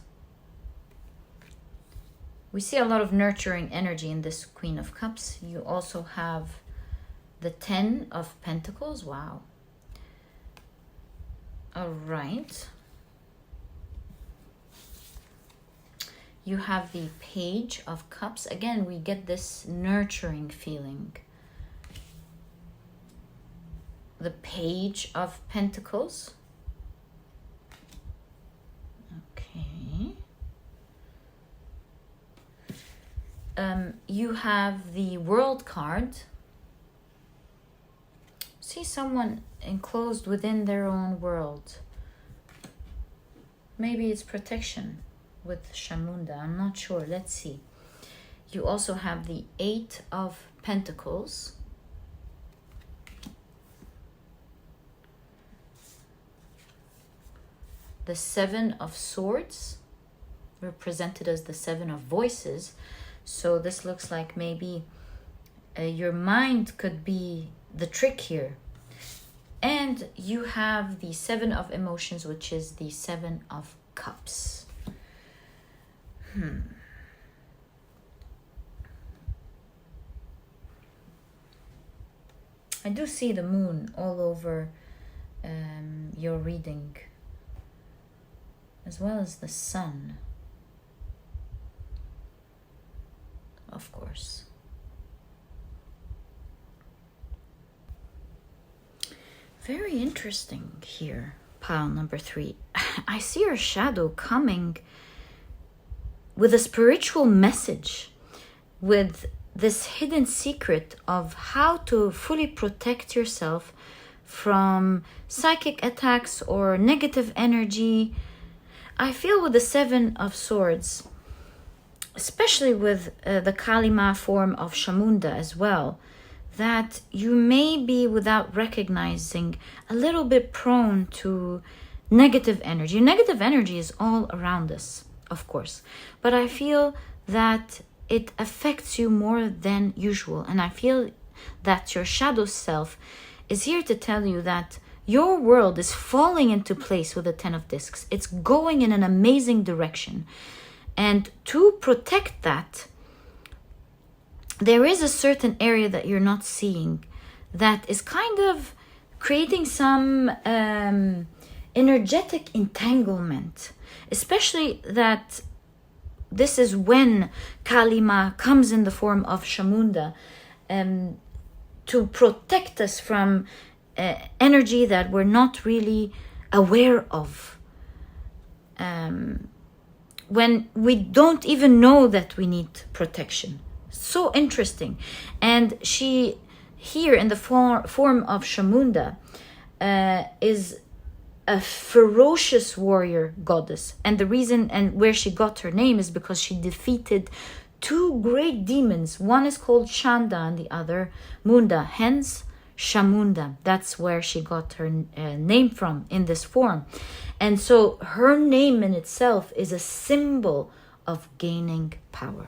We see a lot of nurturing energy in this Queen of Cups. You also have the 10 of Pentacles. Wow. All right. You have the Page of Cups. Again, we get this nurturing feeling. The Page of Pentacles. Okay. You have the World card. See someone enclosed within their own world. Maybe it's protection with Chamunda. I'm not sure. Let's see. You also have the 8 of Pentacles. The 7 of Swords, represented as the 7 of Voices. So this looks like maybe your mind could be the trick here. And you have the 7 of Emotions, which is the 7 of Cups. I do see the moon all over your reading, as well as the sun, of course. Very interesting here, pile number 3. I see your shadow coming with a spiritual message, with this hidden secret of how to fully protect yourself from psychic attacks or negative energy. I feel with the 7 of Swords, especially with the Kalima form of Chamunda as well, that you may be, without recognizing, a little bit prone to negative energy. Negative energy is all around us, of course, but I feel that it affects you more than usual. And I feel that your shadow self is here to tell you that your world is falling into place with the 10 of Discs. It's going in an amazing direction. And to protect that, there is a certain area that you're not seeing that is kind of creating some energetic entanglement, especially that this is when Kalima comes in the form of Chamunda to protect us from energy that we're not really aware of. When we don't even know that we need protection. So interesting. And she, here in the form of Chamunda, is a ferocious warrior goddess. And the reason and where she got her name is because she defeated 2 great demons. One is called Chanda and the other Munda. Hence, Chamunda. That's where she got her name from in this form. And so her name in itself is a symbol of gaining power.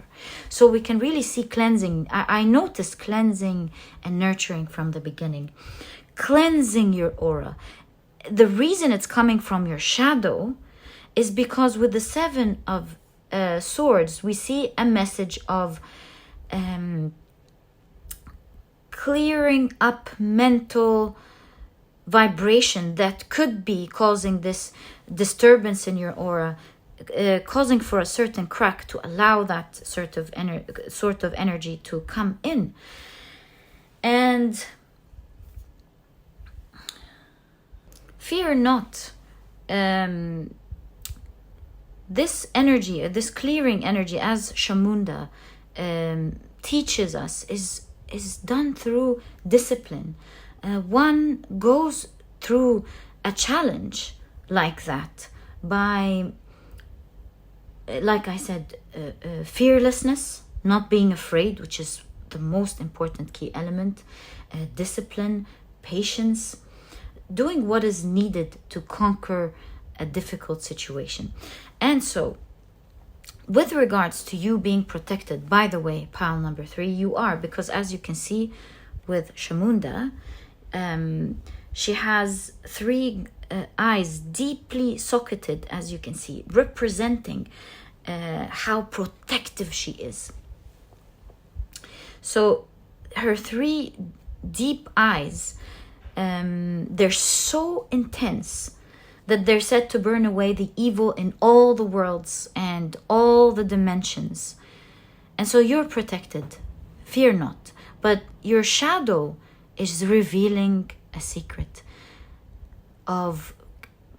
So we can really see cleansing. I noticed cleansing and nurturing from the beginning. Cleansing your aura. The reason it's coming from your shadow is because with the Seven of Swords, we see a message of clearing up mental vibration that could be causing this disturbance in your aura, causing for a certain crack to allow that sort of energy to come in. And fear not. This energy, this clearing energy, as Chamunda teaches us, is done through discipline. One goes through a challenge like that by, like I said, fearlessness, not being afraid, which is the most important key element, discipline, patience, doing what is needed to conquer a difficult situation. And so, with regards to you being protected, by the way, pile number 3, you are, because as you can see with Chamunda, she has 3 eyes deeply socketed, as you can see, representing how protective she is. So her 3 deep eyes, they're so intense that they're said to burn away the evil in all the worlds and all the dimensions. And so you're protected. Fear not. But your shadow is revealing a secret of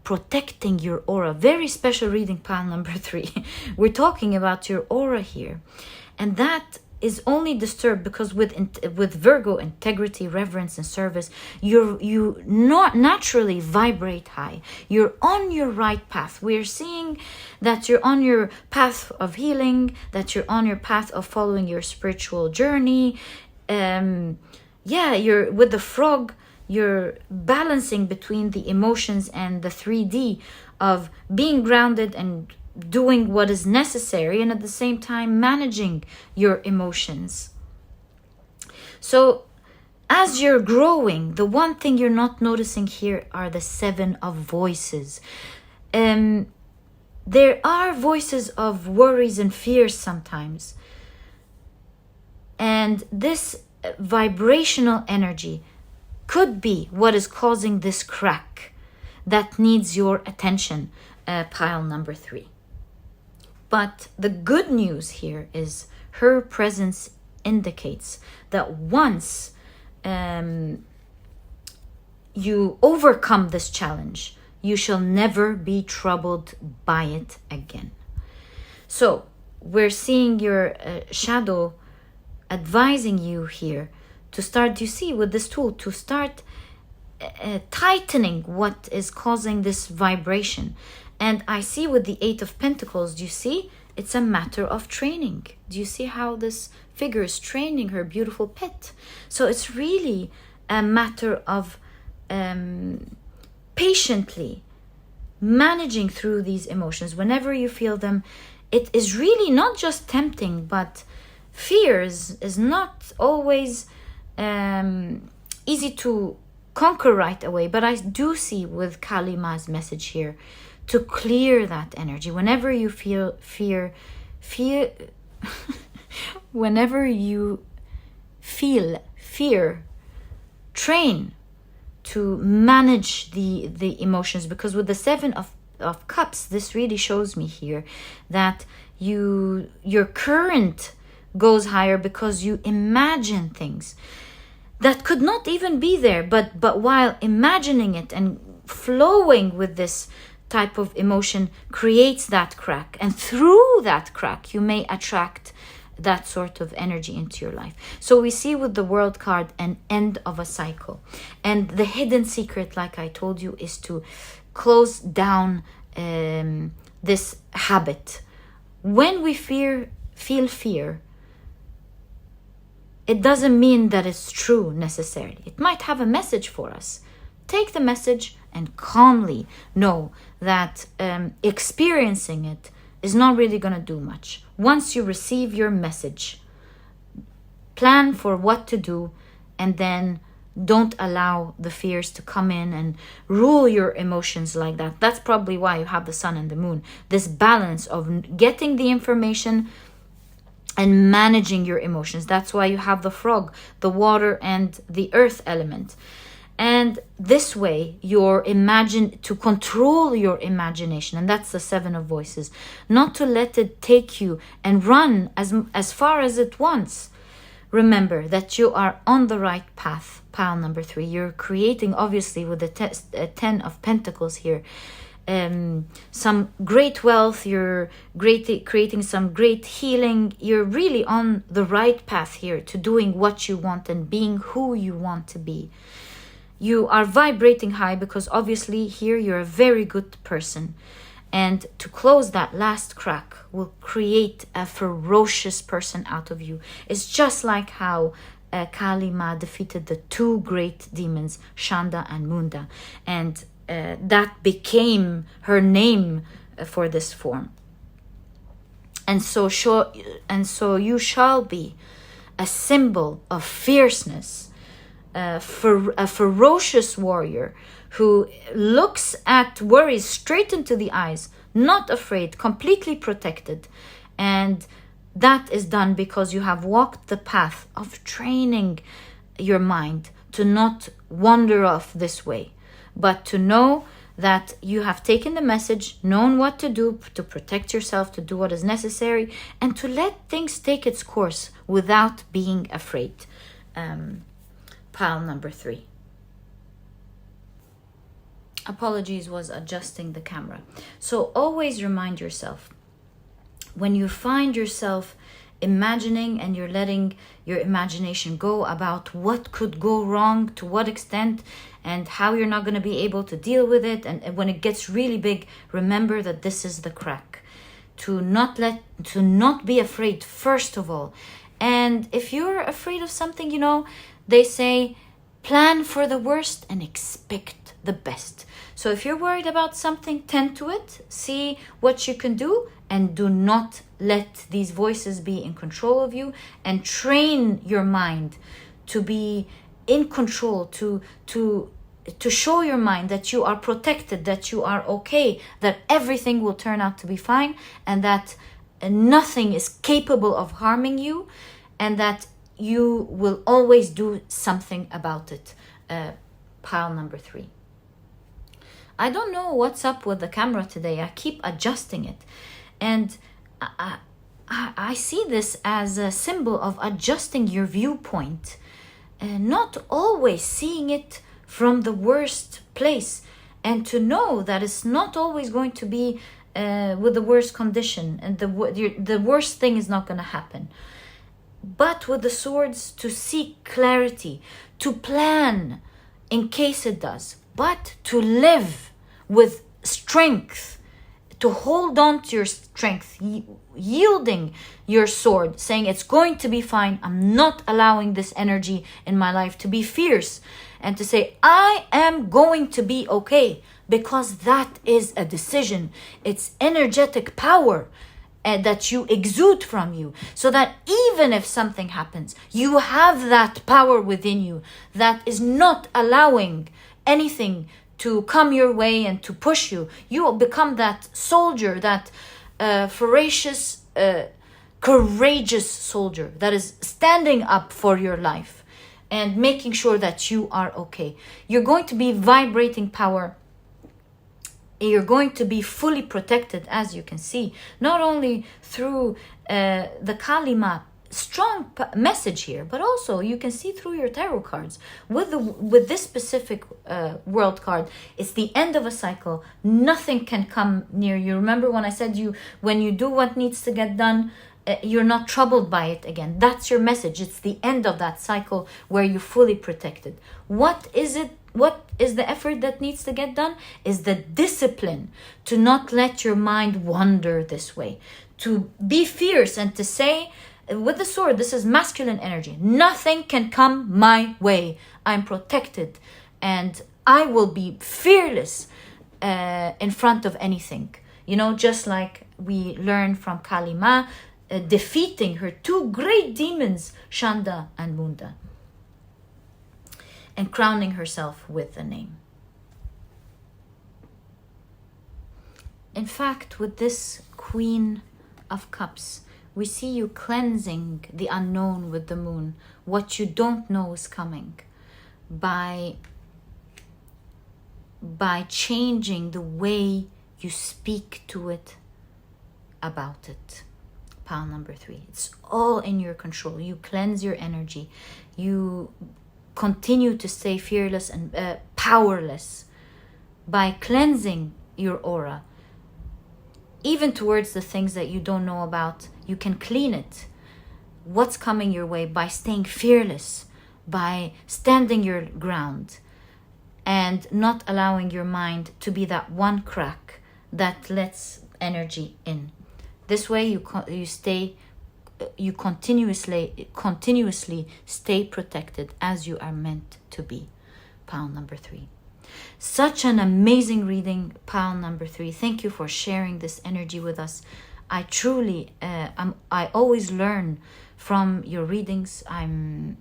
protecting your aura. Very special reading, pile number 3. We're talking about your aura here. And that is only disturbed because with Virgo, integrity, reverence, and service, you not naturally vibrate high. You're on your right path. We're seeing that you're on your path of healing, that you're on your path of following your spiritual journey. You're with the frog, you're balancing between the emotions and the 3D of being grounded and doing what is necessary, and at the same time managing your emotions. So as you're growing, the one thing you're not noticing here are the 7 of voices. There are voices of worries and fears sometimes, and this vibrational energy could be what is causing this crack that needs your attention, pile number 3. But the good news here is her presence indicates that once you overcome this challenge, you shall never be troubled by it again. So we're seeing your shadow advising you here to start, you see, with this tool, to start tightening what is causing this vibration. And I see with the 8 of Pentacles, do you see? It's a matter of training. Do you see how this figure is training her beautiful pet? So it's really a matter of patiently managing through these emotions. Whenever you feel them, it is really not just tempting, but fear is not always easy to conquer right away. But I do see with Kalima's message here, to clear that energy. Whenever you feel fear, whenever you feel fear, train to manage the emotions, because with the 7 of Cups, this really shows me here that your current goes higher because you imagine things that could not even be there, but while imagining it and flowing with this type of emotion creates that crack, and through that crack you may attract that sort of energy into your life. So we see with the World card an end of a cycle, and the hidden secret, like I told you, is to close down this habit. When we feel fear, it doesn't mean that it's true necessarily. It might have a message for us. Take the message and calmly know that experiencing it is not really going to do much. Once you receive your message, plan for what to do, and then don't allow the fears to come in and rule your emotions like that. That's probably why you have the sun and the moon. This balance of getting the information and managing your emotions. That's why you have the frog, the water, and the earth element. And this way, to control your imagination, and that's the 7 of voices, not to let it take you and run as far as it wants. Remember that you are on the right path, pile number 3. You're creating, obviously, with the 10 of Pentacles here, some great wealth. You're creating some great healing. You're really on the right path here to doing what you want and being who you want to be. You are vibrating high because obviously here you're a very good person. And to close that last crack will create a ferocious person out of you. It's just like how Kali Ma defeated the 2 great demons, Shanda and Munda. And that became her name for this form. And so you shall be a symbol of fierceness, for a ferocious warrior who looks at worries straight into the eyes, not afraid, completely protected. And that is done because you have walked the path of training your mind to not wander off this way, but to know that you have taken the message, known what to do to protect yourself, to do what is necessary, and to let things take its course without being afraid. Pile number 3. Apologies, was adjusting the camera. So always remind yourself, when you find yourself imagining and you're letting your imagination go about what could go wrong, to what extent, and how you're not going to be able to deal with it, and when it gets really big, remember that this is the crack. To not be afraid, first of all. And if you're afraid of something, they say, plan for the worst and expect the best. So if you're worried about something, tend to it, see what you can do, and do not let these voices be in control of you, and train your mind to be in control, to show your mind that you are protected, that you are okay, that everything will turn out to be fine, and that nothing is capable of harming you, and that you will always do something about it. Pile number 3. I don't know what's up with the camera today. I keep adjusting it. And I see this as a symbol of adjusting your viewpoint. Not always seeing it from the worst place. And to know that it's not always going to be with the worst condition. And the worst thing is not going to happen. But with the swords, to seek clarity, to plan in case it does, but to live with strength, to hold on to your strength, yielding your sword, saying it's going to be fine. I'm not allowing this energy in my life to be fierce, and to say I am going to be okay, because that is a decision. It's energetic power that you exude from you, so that even if something happens, you have that power within you that is not allowing anything to come your way and to push you. You will become that soldier, that ferocious, courageous soldier that is standing up for your life and making sure that you are okay. You're going to be vibrating power. You're going to be fully protected, as you can see, not only through the Kalima strong message here, but also you can see through your tarot cards with this specific world card. It's the end of a cycle. Nothing can come near you. Remember when I said when you do what needs to get done, you're not troubled by it again. That's your message. It's the end of that cycle where you're fully protected. What is it? What is the effort that needs to get done? Is the discipline to not let your mind wander this way. To be fierce and to say, with the sword, this is masculine energy. Nothing can come my way. I'm protected and I will be fearless in front of anything. You know, just like we learn from Kalima, defeating her 2 great demons, Chanda and Munda, and crowning herself with a name. In fact, with this Queen of Cups, we see you cleansing the unknown with the moon. What you don't know is coming. By changing the way you speak to it, about it. Pile number 3. It's all in your control. You cleanse your energy. You continue to stay fearless and powerless by cleansing your aura. Even towards the things that you don't know about, you can clean it. What's coming your way by staying fearless, by standing your ground, and not allowing your mind to be that one crack that lets energy in. This way you continuously stay protected as you are meant to be. Pile number 3. Such an amazing reading, pile number 3. Thank you for sharing this energy with us. I truly, I always learn from your readings. I'm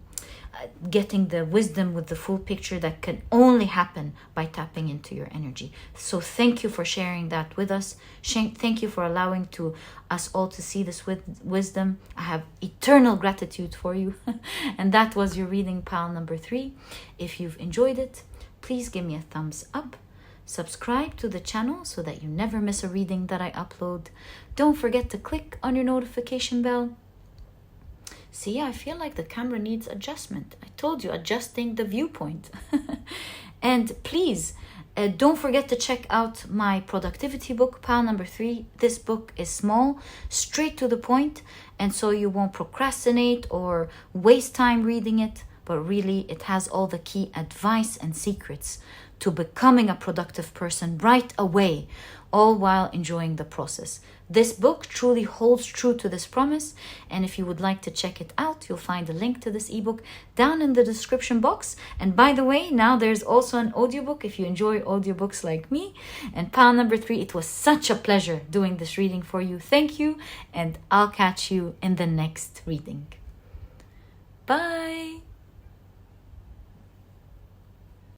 getting the wisdom with the full picture that can only happen by tapping into your energy. So thank you for sharing that with us. Thank you for allowing us all to see this with wisdom. I have eternal gratitude for you. And that was your reading, pile number 3. If you've enjoyed it, please give me a thumbs up. Subscribe to the channel so that you never miss a reading that I upload. Don't forget to click on your notification bell. See, I feel like the camera needs adjustment. I told you, adjusting the viewpoint. And please, don't forget to check out my productivity book, pile number 3. This book is small, straight to the point, and so you won't procrastinate or waste time reading it. But really, it has all the key advice and secrets to becoming a productive person right away, all while enjoying the process. This book truly holds true to this promise, and if you would like to check it out, you'll find a link to this ebook down in the description box. And by the way, now there's also an audiobook if you enjoy audiobooks like me. And pile number 3, it was such a pleasure doing this reading for you. Thank you, and I'll catch you in the next reading. Bye!